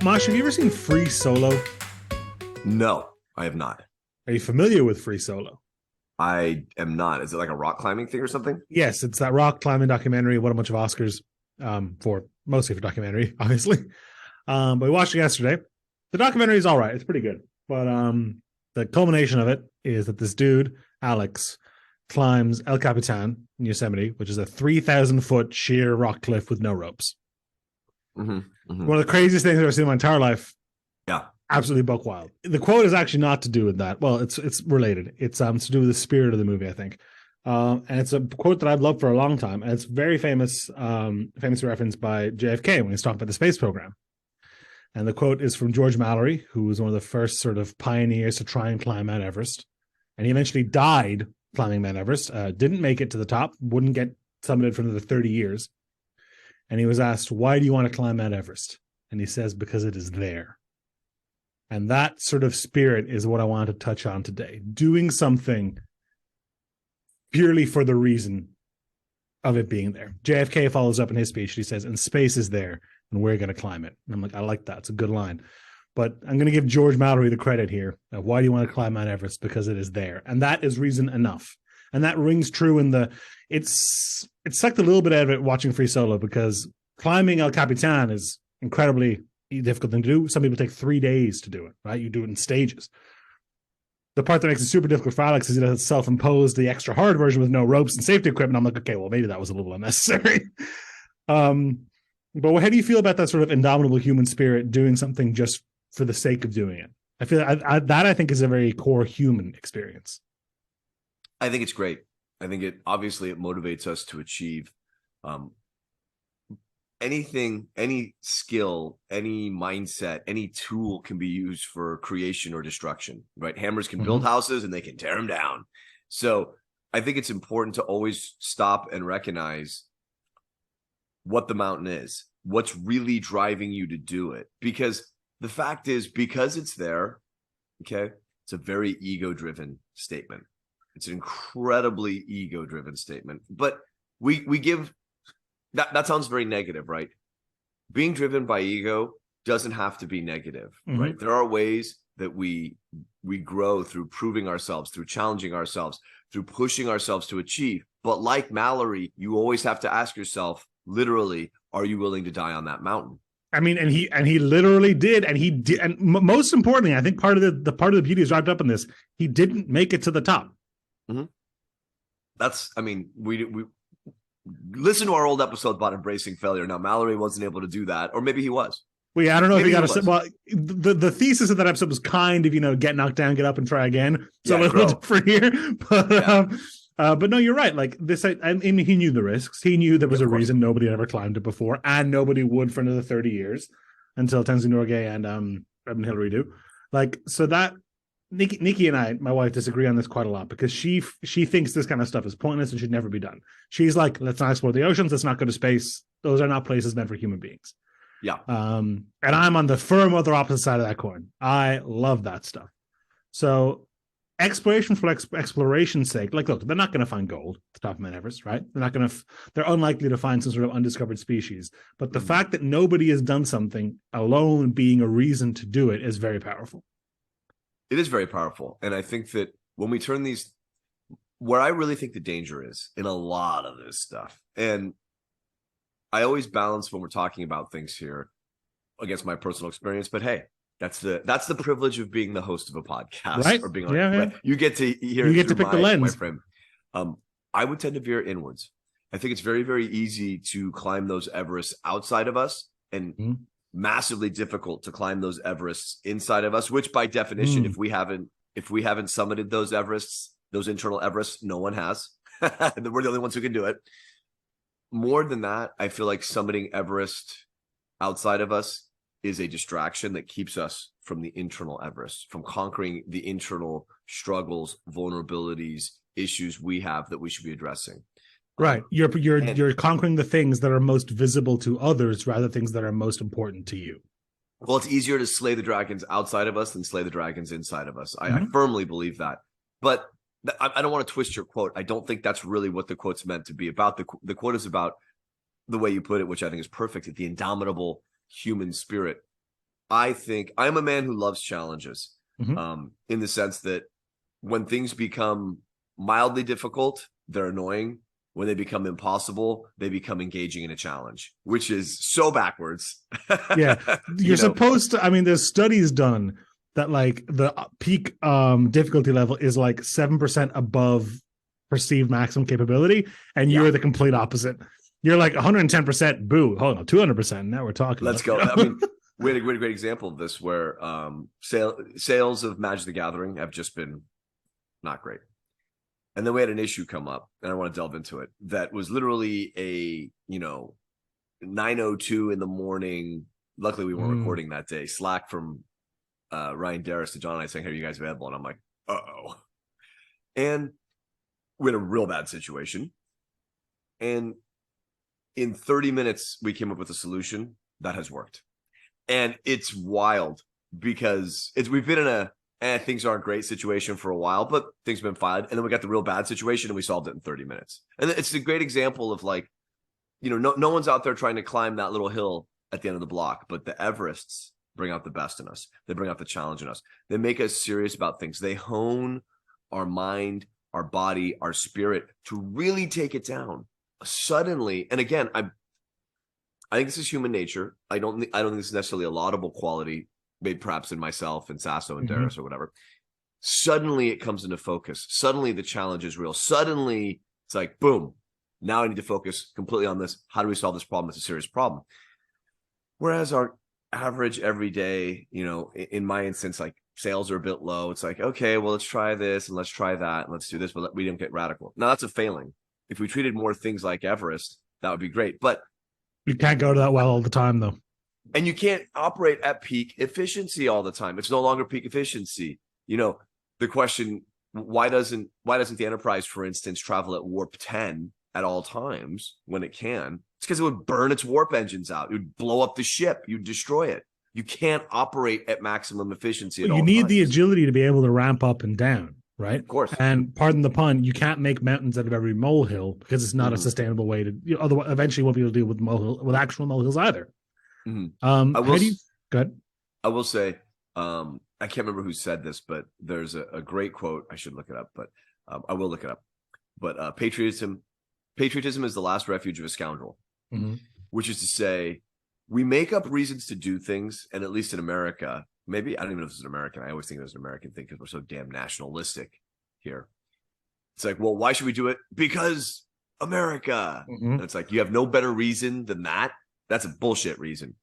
Mashi, have you ever seen Free Solo? No, I have not. Are you familiar with Free Solo? I am not. Is it like a rock climbing thing or something? Yes, it's that rock climbing documentary. Won a bunch of Oscars, for mostly for documentary, obviously. But we watched it yesterday. The documentary is all right. It's pretty good. But the culmination of it is that this dude, Alex, climbs El Capitan in Yosemite, which is a 3,000-foot sheer rock cliff with no ropes. Mm-hmm, mm-hmm. One of the craziest things I've ever seen in my entire life. Yeah. Absolutely buck wild. The quote is actually not to do with that. Well, it's related. It's to do with the spirit of the movie, I think. And it's a quote that I've loved for a long time, and it's very famous, famous reference by JFK when he's talking about the space program. And the quote is from George Mallory, who was one of the first sort of pioneers to try and climb Mount Everest. And he eventually died climbing Mount Everest, didn't make it to the top, wouldn't get summited for another 30 years. And he was asked, "Why do you want to climb Mount Everest?" And he says, "Because it is there." And that sort of spirit is what I want to touch on today. Doing something purely for the reason of it being there. JFK follows up in his speech. He says, "And space is there, and we're going to climb it." And I'm like, I like that. It's a good line. But I'm going to give George Mallory the credit here. Why do you want to climb Mount Everest? Because it is there. And that is reason enough. And that rings true in the... It sucked a little bit out of it watching Free Solo, because climbing El Capitan is incredibly difficult thing to do. Some people take 3 days to do it, right? You do it in stages. The part that makes it super difficult for Alex is he does self-impose the extra hard version with no ropes and safety equipment. I'm like, okay, well, maybe that was a little unnecessary. But how do you feel about that sort of indomitable human spirit doing something just for the sake of doing it? I feel that I think is a very core human experience. I think it's great. I think it motivates us to achieve anything, any skill, any mindset, any tool can be used for creation or destruction, right? Hammers can build houses and they can tear them down. So I think it's important to always stop and recognize what the mountain is, what's really driving you to do it. Because the fact is, because it's there, okay, it's a very ego-driven statement. It's an incredibly ego-driven statement. But we give... That sounds very negative, right? Being driven by ego doesn't have to be negative, right? There are ways that we grow through proving ourselves, through challenging ourselves, through pushing ourselves to achieve. But like Mallory, you always have to ask yourself, literally, are you willing to die on that mountain? I mean, and he literally did, and he did. And most importantly, I think part of the beauty is wrapped up in this. He didn't make it to the top. That's, I mean, we listen to our old episode about embracing failure. Now, Mallory wasn't able to do that, or maybe he was. Well, yeah, I don't know if he got a... Well, the thesis of that episode was kind of, get knocked down, get up and try again. So a little different here. But no, you're right. Like this, I mean, he knew the risks. He knew there was a reason nobody had ever climbed it before, and nobody would for another 30 years until Tenzin Norgay and Hillary do. Like, so that... Nikki and I, my wife, disagree on this quite a lot, because she thinks this kind of stuff is pointless and should never be done. She's like, let's not explore the oceans. Let's not go to space. Those are not places meant for human beings. Yeah. And I'm on the firm other opposite side of that coin. I love that stuff. So exploration for exploration's sake, like, look, they're not going to find gold at the top of Mount Everest, right? They're unlikely to find some sort of undiscovered species. But the fact that nobody has done something alone being a reason to do it is very powerful. It is very powerful. And I think that when we turn these, where I really think the danger is in a lot of this stuff, and I always balance when we're talking about things here against my personal experience, but hey, that's the privilege of being the host of a podcast, right? Or being right. You get to hear, you get to pick the lens. I would tend to veer inwards. I think it's very, very easy to climb those Everests outside of us, and massively difficult to climb those Everests inside of us, which by definition, if we haven't summited those Everests, those internal Everests, no one has. We're the only ones who can do it. More than that, I feel like summiting Everest outside of us is a distraction that keeps us from the internal Everest, from conquering the internal struggles, vulnerabilities, issues we have that we should be addressing. Right. You're conquering the things that are most visible to others rather than things that are most important to you. Well, it's easier to slay the dragons outside of us than slay the dragons inside of us. I firmly believe that. But I don't want to twist your quote. I don't think that's really what the quote's meant to be about. The quote is about the way you put it, which I think is perfect, the indomitable human spirit. I think I'm a man who loves challenges, Mm-hmm. in the sense that when things become mildly difficult, they're annoying. When they become impossible, they become engaging in a challenge, which is so backwards. Yeah, You you're know, supposed to. I mean, there's studies done that like the peak difficulty level is like 7% above perceived maximum capability, and yeah, you're the complete opposite. You're like 110%. Boo! Hold on, 200%. Now we're talking. let's About, go. I mean, we had a great example of this where sales of Magic the Gathering have just been not great. And then we had an issue come up, and I want to delve into it. That was literally a 9:02 in the morning. Luckily, we weren't recording that day. Slack from Ryan Darris to John and I saying, "Hey, are you guys available?" And I'm like, "Uh-oh." And we had a real bad situation. And in 30 minutes, we came up with a solution that has worked. And it's wild because we've been in a things aren't great situation for a while, but things have been fine. And then we got the real bad situation and we solved it in 30 minutes. And it's a great example of like, no one's out there trying to climb that little hill at the end of the block, but the Everests bring out the best in us. They bring out the challenge in us. They make us serious about things. They hone our mind, our body, our spirit to really take it down suddenly. And again, I think this is human nature. I don't think this is necessarily a laudable quality, maybe perhaps in myself and Sasso and Darris or whatever. Suddenly it comes into focus. Suddenly the challenge is real. Suddenly it's like, boom, now I need to focus completely on this. How do we solve this problem? It's a serious problem. Whereas our average everyday, in my instance, like sales are a bit low. It's like, okay, well, let's try this and let's try that and let's do this, but we didn't get radical. Now that's a failing. If we treated more things like Everest, that would be great. But you can't go to that well all the time, though. And you can't operate at peak efficiency all the time. It's no longer peak efficiency. The question, why doesn't the Enterprise, for instance, travel at warp 10 at all times when it can? It's because it would burn its warp engines out. It would blow up the ship. You'd destroy it. You can't operate at maximum efficiency at all times. You need the agility to be able to ramp up and down, right? Of course. And pardon the pun, you can't make mountains out of every molehill because it's not a sustainable way to. Otherwise, eventually, you won't be able to deal with actual molehills either. Mm-hmm. Go ahead. I will say, I can't remember who said this, but there's a great quote. I should look it up, but I will look it up. But patriotism is the last refuge of a scoundrel, which is to say, we make up reasons to do things, and at least in America, maybe I don't even know if it's an American. I always think it's an American thing because we're so damn nationalistic here. It's like, well, why should we do it? Because America. And it's like, you have no better reason than that. That's a bullshit reason.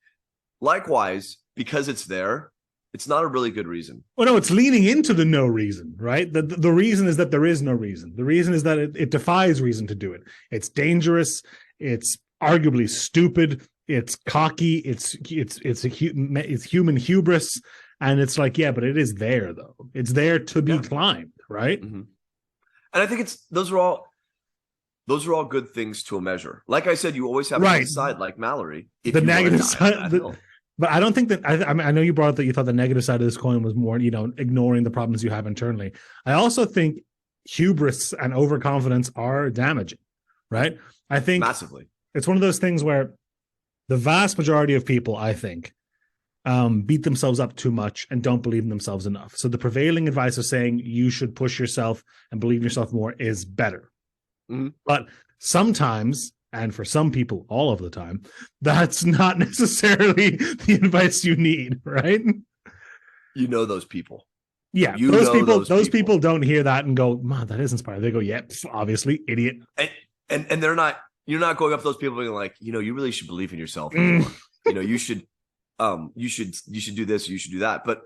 Likewise, because it's there, it's not a really good reason. Well, no, it's leaning into the no reason, right? The reason is that there is no reason. The reason is that it defies reason to do it. It's dangerous. It's arguably stupid. It's cocky. It's human hubris. And it's like, yeah, but it is there though. It's there to be climbed, right? And I think those are all good things to a measure. Like I said, you always have a side like Mallory. The negative side, but I don't think that. I know you brought up that you thought the negative side of this coin was more, ignoring the problems you have internally. I also think hubris and overconfidence are damaging, right? I think massively. It's one of those things where the vast majority of people, I think, beat themselves up too much and don't believe in themselves enough. So the prevailing advice of saying you should push yourself and believe in yourself more is better. But sometimes, and for some people all of the time, that's not necessarily the advice you need, right? Those people. Yeah, those people don't hear that and go, man, that is inspiring. They go, yep, obviously, idiot. And they're not, you're not going up to those people being like, you really should believe in yourself more. You should do this, you should do that. But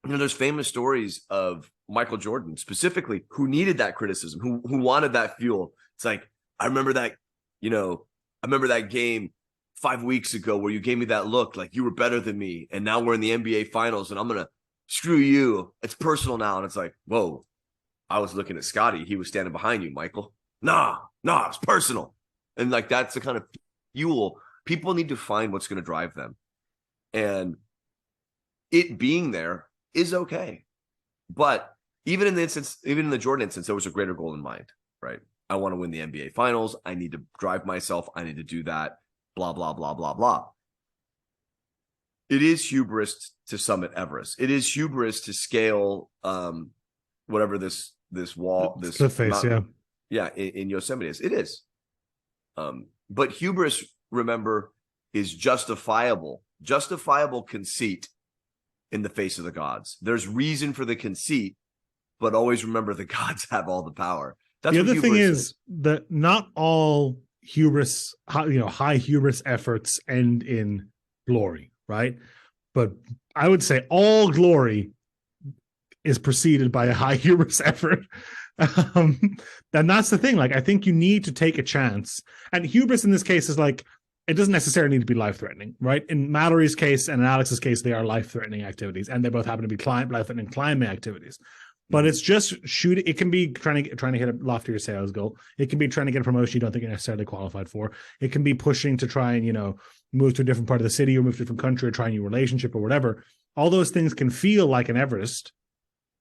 there's famous stories of Michael Jordan specifically who needed that criticism, who wanted that fuel. It's like, I remember that game 5 weeks ago where you gave me that look like you were better than me. And now we're in the NBA finals and I'm going to screw you. It's personal now. And it's like, whoa, I was looking at Scotty. He was standing behind you, Michael. Nah, it's personal. And like, that's the kind of fuel. People need to find what's going to drive them. And it being there is okay. But even in the Jordan instance, there was a greater goal in mind, right? I want to win the NBA finals. I need to drive myself. I need to do that. Blah, blah, blah, blah, blah. It is hubris to summit Everest. It is hubris to scale whatever this wall, this cliff face, mountain, in Yosemite is. It is. But hubris, remember, is justifiable conceit in the face of the gods. There's reason for the conceit, but always remember the gods have all the power. That's the other thing is that not all hubris, high hubris efforts end in glory, right? But I would say all glory is preceded by a high hubris effort. And that's the thing. Like, I think you need to take a chance. And hubris in this case is like, it doesn't necessarily need to be life-threatening, right? In Mallory's case and in Alex's case, they are life-threatening activities, and they both happen to be life-threatening climbing activities. But it's just shooting. It can be trying to hit a loftier sales goal. It can be trying to get a promotion you don't think you're necessarily qualified for. It can be pushing to try and, move to a different part of the city or move to a different country or try a new relationship or whatever. All those things can feel like an Everest.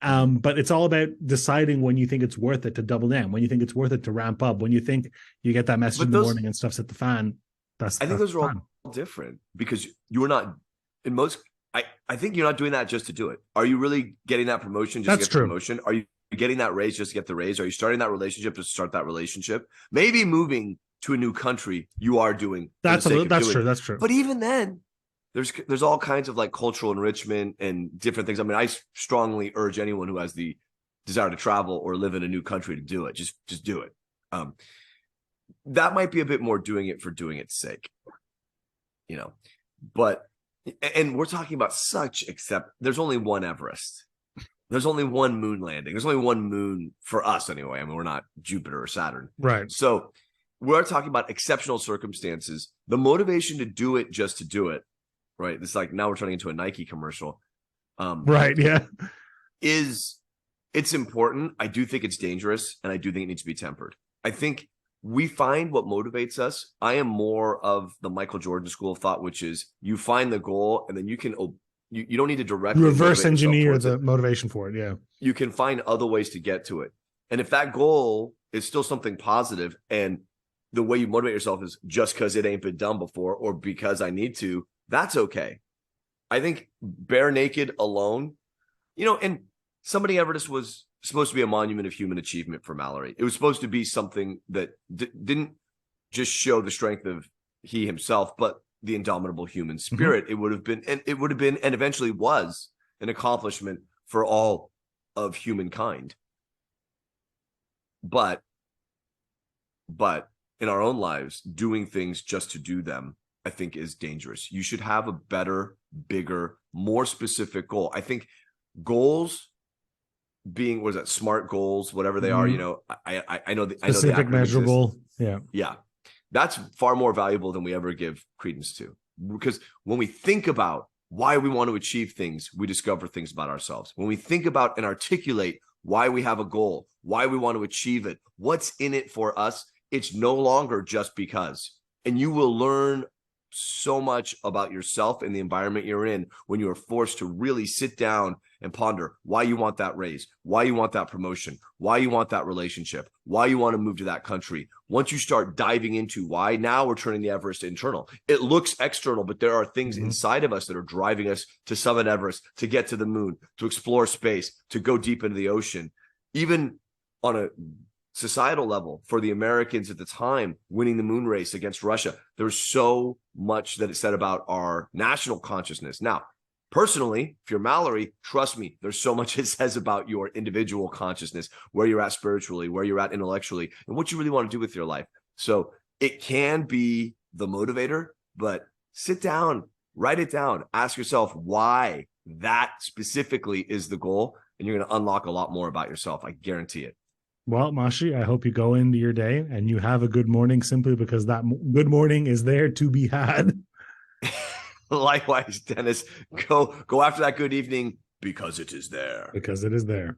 But it's all about deciding when you think it's worth it to double down, when you think it's worth it to ramp up, when you think you get that message in the morning and stuff's at the fan. I think those are all different, because you're not in most. I think you're not doing that just to do it. Are you really getting that promotion just to get the promotion? Are you getting that raise just to get the raise? Are you starting that relationship to start that relationship? Maybe moving to a new country you are doing. That's true. That's true. But even then, there's all kinds of like cultural enrichment and different things. I mean, I strongly urge anyone who has the desire to travel or live in a new country to do it. Just do it. That might be a bit more doing it for doing its sake, but, and we're talking about except there's only one Everest. There's only one moon landing. There's only one moon for us anyway. I mean, we're not Jupiter or Saturn. Right. So we're talking about exceptional circumstances. The motivation to do it just to do it, right? It's like now we're turning into a Nike commercial. Right. Yeah. It's important. I do think it's dangerous, and I do think it needs to be tempered. I think we find what motivates us. I am more of the Michael Jordan school of thought, which is you find the goal and then you can, you don't need to directly reverse engineer the motivation for it. Yeah. You can find other ways to get to it. And if that goal is still something positive, and the way you motivate yourself is just because it ain't been done before or because I need to, that's okay. I think bare naked alone, and somebody Everest was supposed to be a monument of human achievement for Mallory. It was supposed to be something that didn't just show the strength of he himself, but the indomitable human spirit. Mm-hmm. It would have been, and eventually was, an accomplishment for all of humankind. But in our own lives, doing things just to do them, I think, is dangerous. You should have a better, bigger, more specific goal. I think goals being, what is that, SMART goals, whatever they are, I know specific, measurable. Yeah. That's far more valuable than we ever give credence to, because when we think about why we want to achieve things, we discover things about ourselves. When we think about and articulate why we have a goal, why we want to achieve it, what's in it for us, it's no longer just because. And you will learn so much about yourself and the environment you're in when you are forced to really sit down and ponder why you want that raise, why you want that promotion, why you want that relationship, why you want to move to that country. Once you start diving into why, now we're turning the Everest internal. It looks external, but there are things inside of us that are driving us to summit Everest, to get to the moon, to explore space, to go deep into the ocean. Even on a societal level, for the Americans at the time winning the moon race against Russia, there's so much that is said about our national consciousness. Now, personally, if you're Mallory, trust me, there's so much it says about your individual consciousness, where you're at spiritually, where you're at intellectually, and what you really want to do with your life. So it can be the motivator, but sit down, write it down, ask yourself why that specifically is the goal, and you're going to unlock a lot more about yourself. I guarantee it. Well, Mashi, I hope you go into your day and you have a good morning, simply because that good morning is there to be had. Likewise, Dennis, go after that good evening, because it is there. Because it is there.